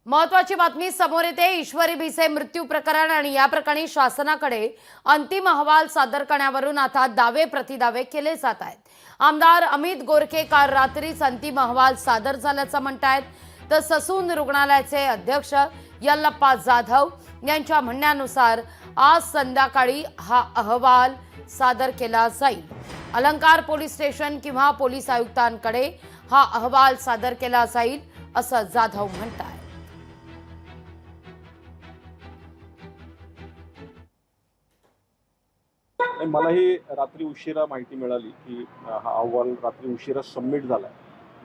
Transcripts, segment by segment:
महत्वाची बातमी समोर येते। ईश्वरी भिसे मृत्यू प्रकरण आणि या प्रकरणी शासनाकडे अंतिम अहवाल सादर करण्यावरून आता दावे प्रतिदावे केले जात आहेत। आमदार अमित गोरखे काल रात्रीच अंतिम अहवाल सादर झाल्याचं म्हणतायत, तर ससून रुग्णालयाचे अध्यक्ष यल्लप्पा जाधव यांच्या म्हणण्यानुसार आज संध्याकाळी हा अहवाल सादर केला जाईल। अलंकार पोलीस स्टेशन किंवा पोलीस आयुक्तांकडे हा अहवाल सादर केला जाईल असं जाधव म्हणतात। मलाही रात्री उशिरा माहिती मिळाली की हा अहवाल रात्री उशिरा सबमिट झाला।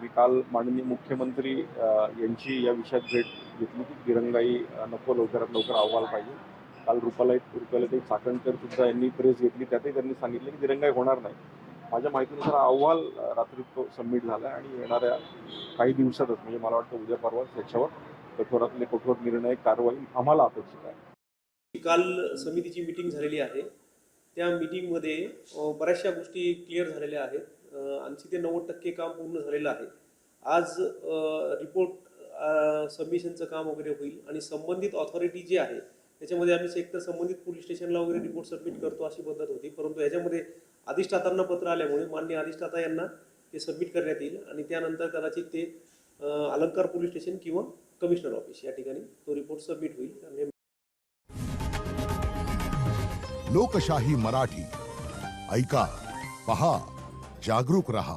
मी काल माननीय मुख्यमंत्री यांची या विषयात भेट घेतली की दिरंगाई नको, लवकरात लवकर अहवाल पाहिजे। काल रुपालाताई चाकणकर सुद्धा यांनी प्रेस घेतली, त्यातही त्यांनी सांगितलं की दिरंगाई होणार नाही। माझ्या माहितीनुसार अहवाल रात्री तो सबमिट झाला आणि येणाऱ्या काही दिवसातच म्हणजे मला वाटतं उद्या परवा त्याच्यावर कठोरातले कठोर निर्णय कारवाई आम्हाला अपेक्षित आहे। काल समितीची मीटिंग झालेली आहे। त्या मीटिंगमध्ये बऱ्याचशा गोष्टी क्लिअर झालेल्या आहेत। 80 ते 90% काम पूर्ण झालेलं आहे। आज रिपोर्ट सबमिशनचं काम वगैरे होईल आणि संबंधित ऑथॉरिटी जी आहे त्याच्यामध्ये आम्ही सेक्टर संबंधित पोलीस स्टेशनला वगैरे रिपोर्ट सबमिट करतो अशी पद्धत होती, परंतु याच्यामध्ये अधिष्ठातांना पत्र आल्यामुळे माननीय अधिष्ठाता यांना ते सबमिट करण्यात येईल आणि त्यानंतर कदाचित ते अलंकार पोलीस स्टेशन किंवा कमिशनर ऑफिस या ठिकाणी तो रिपोर्ट सबमिट होईल। लोकशाही मराठी ऐका, पहा, जागरूक रहा।